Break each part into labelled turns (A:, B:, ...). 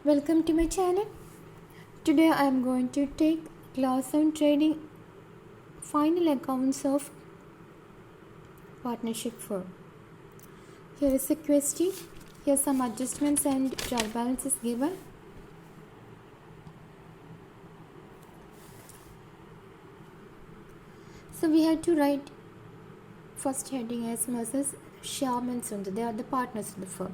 A: Welcome to my channel. Today I am going to take class on trading final accounts of partnership firm. Here is a question. Here some adjustments and trial balance is given. So we have to write first heading as Mrs. Shyam and Sundar. They are the partners of the firm.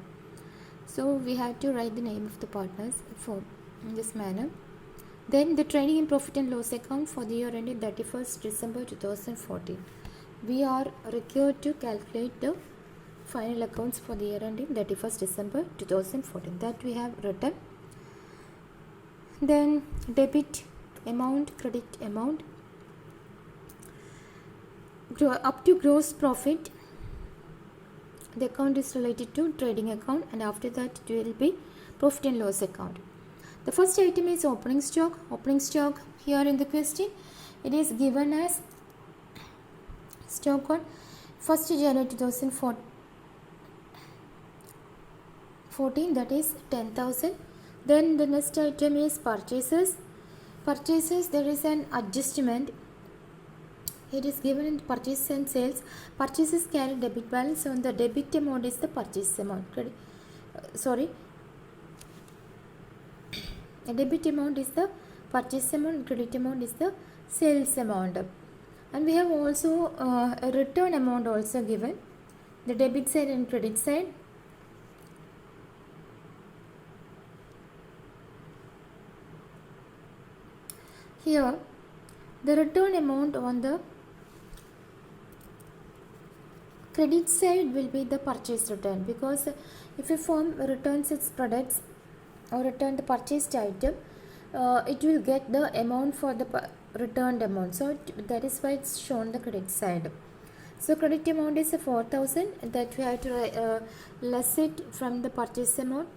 A: So we have to write the name of the partners in this manner. Then the trading and profit and loss account for the year ended 31st December 2014. We are required to calculate the final accounts for the year ending 31st December 2014. That we have written. Then debit amount, credit amount, up to gross profit. The account is related to trading account, and after that it will be profit and loss account. The first item is opening stock. Opening stock here in the question, it is given as stock on 1st January 2014, that is 10,000. Then the next item is purchases. Purchases, there is an adjustment. It is given in purchase and sales. Purchases carry debit balance, so the debit amount is the purchase amount. The debit amount is the purchase amount, credit amount is the sales amount. And we have also a return amount also given, the debit side and credit side. Here the return amount on the credit side will be the purchase return, because if a firm returns its products or return the purchased item, it will get the amount for the returned amount. So that is why it's shown the credit side. So credit amount is 4,000, that we have to less it from the purchase amount.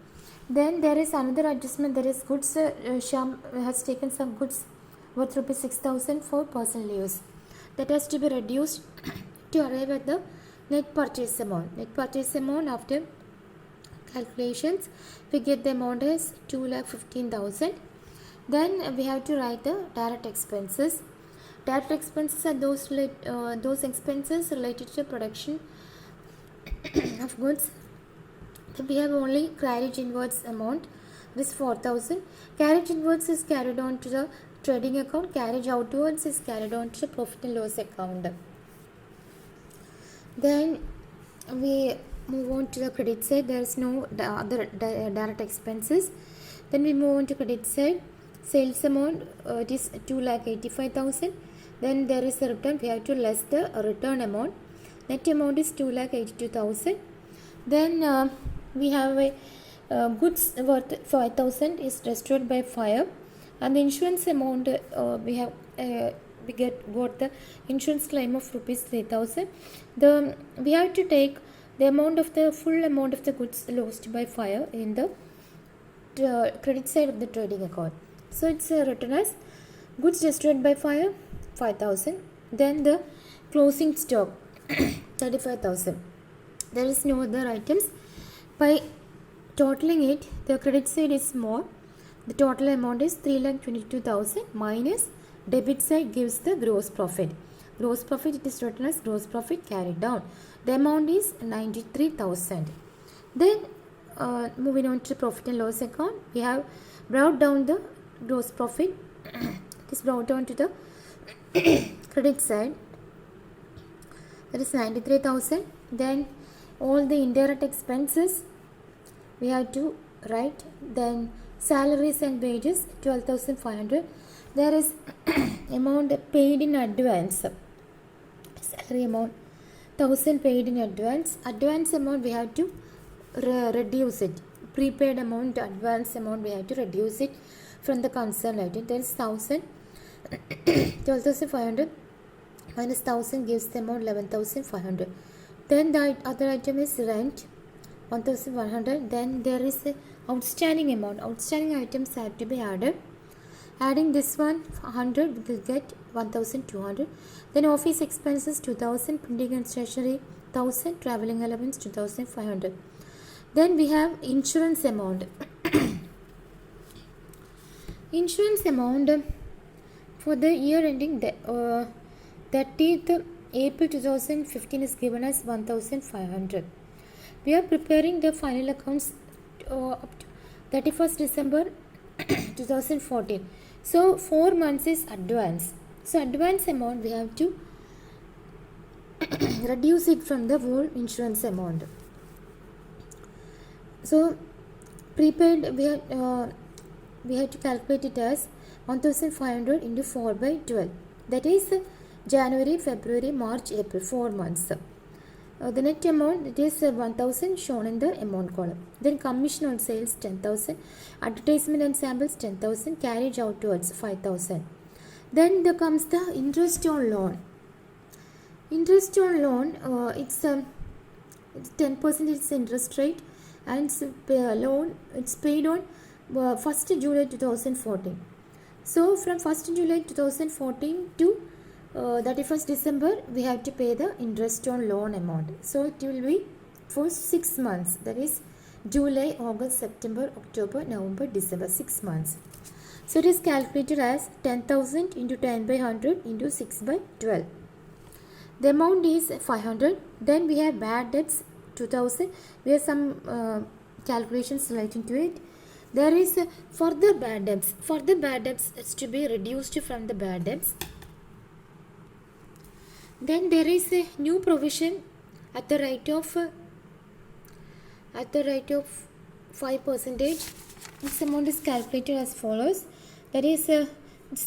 A: Then there is another adjustment, there is goods. Shyam has taken some goods worth rupees 6,000 for personal use. That has to be reduced to arrive at the net purchase amount. Net purchase amount after calculations, we get the amount as 2,15,000. Then we have to write the direct expenses. Direct expenses are those expenses related to production of goods. So we have only carriage inwards amount, this 4,000. Carriage inwards is carried on to the trading account. Carriage outwards is carried on to the profit and loss account. Then we move on to the credit side. There is no other direct expenses. Then we move on to credit side. Sales amount, it is 2,85,000. Then there is a return. We have to less the return amount. Net amount is 2,82,000. Then we have a goods worth 5,000 is destroyed by fire, and the insurance amount we got the insurance claim of rupees 3,000. We have to take the amount of the full amount of the goods lost by fire in the credit side of the trading account. So it's written as goods destroyed by fire 5,000. Then the closing stock 35,000. There is no other items. By totaling it, the credit side is more. The total amount is 3,22,000 minus debit side gives the gross profit. Gross profit, it is written as gross profit carried down. The amount is 93,000. Then moving on to profit and loss account, we have brought down the gross profit. It is brought down to the credit side. That is 93,000. Then all the indirect expenses we have to write. Then salaries and wages 12,500. There is amount paid in advance. Salary amount 1,000 paid in advance. Advance amount we have to reduce it. Prepaid amount, advance amount we have to reduce it from the concerned item. There is 1,000. 12,500 minus 1,000 gives the amount 11,500. Then the other item is rent 1,100. Then there is a outstanding amount. Outstanding items have to be added. Adding this one 100, we will get 1,200. Then office expenses 2,000, printing and stationery 1,000, traveling allowance 2,500. Then we have insurance amount. Insurance amount for the year ending 30th April 2015 is given as 1,500. We are preparing the final accounts up to 31st December 2014. So 4 months is advance. So advance amount we have to reduce it from the whole insurance amount. So prepaid we have to calculate it as 1,500 into 4 by 12. That is January, February, March, April, 4 months. The net amount, it is 1,000 shown in the amount column. Then commission on sales 10,000, advertisement and samples 10,000, carriage outwards 5,000. Then there comes the interest on loan. Interest on loan, it's 10% interest rate, and loan it's paid on 1st July 2014. So from 1st July 2014 to 31st December we have to pay the interest on loan amount. So it will be for 6 months, that is July, August, September, October, November, December, 6 months. So it is calculated as 10,000 into 10 by 100 into 6 by 12. The amount is 500. Then we have bad debts 2,000. We have some calculations relating to it. There is further bad debts. Further bad debts is to be reduced from the bad debts. Then there is a new provision at the rate of 5%. This amount is calculated as follows. That is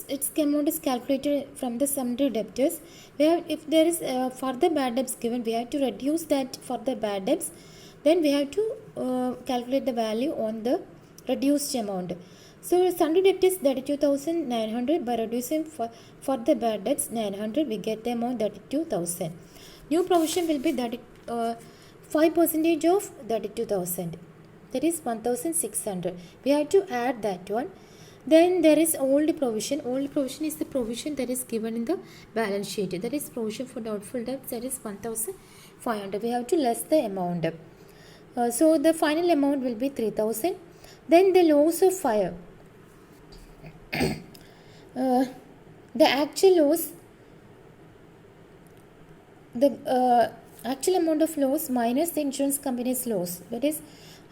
A: its amount is calculated from the sundry debtors. Where if there is further bad debts given, we have to reduce that further bad debts. Then we have to calculate the value on the reduced amount. So sundry debt is 32,900. By reducing for the bad debts 900, we get the amount 32,000. New provision will be 5% of 32,000. That is 1,600. We have to add that one. Then there is old provision. Old provision is the provision that is given in the balance sheet. That is provision for doubtful debts. That is 1,500. We have to less the amount. So the final amount will be 3,000. Then the loss of fire. The actual loss, the actual amount of loss minus the insurance company's loss. That is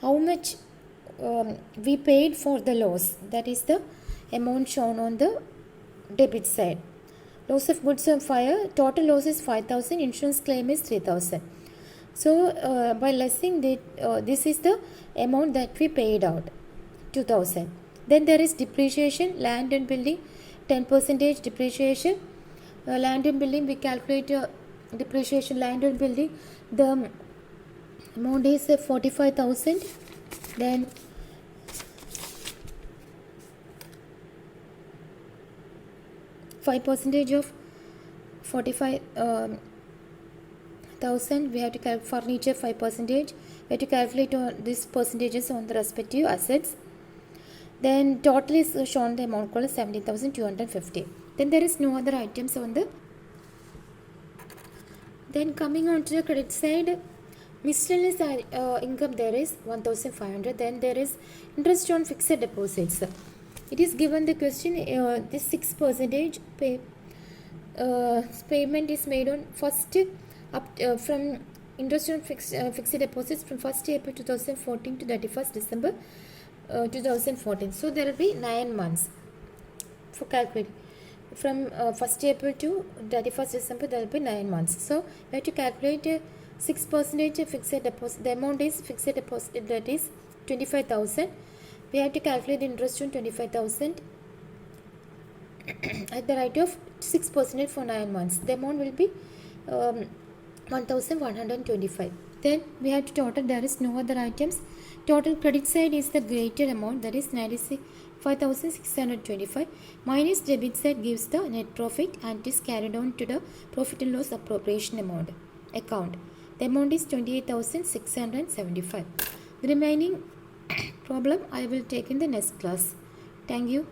A: how much we paid for the loss. That is the amount shown on the debit side. Loss of goods on fire, total loss is 5,000, insurance claim is 3,000. So by lessing this is the amount that we paid out, 2,000. Then there is depreciation, land and building, 10% depreciation. Land and building, we calculate depreciation, land and building. The amount is 45,000. Then 5% of 45,000. We have to calculate furniture 5%. We have to calculate these percentages on the respective assets. Then total is shown the amount called 17,250. Then there is no other items on the. Then coming on to the credit side, miscellaneous income there is 1,500. Then there is interest on fixed deposits. It is given the question this 6% payment is made on first from interest on fixed deposits from 1st April 2014 to 31st December 2014. So there will be 9 months for calculating. From 1st April to 31st December there will be 9 months. So we have to calculate 6% fixed deposit. The amount is fixed deposit, that is 25,000. We have to calculate the interest on 25,000 at the rate of 6% for 9 months. The amount will be 1,125. Then we have to total. There is no other items. Total credit side is the greater amount, that is 95,625, minus debit side gives the net profit and it is carried on to the profit and loss appropriation account. The amount is 28,675. The remaining problem I will take in the next class. Thank you.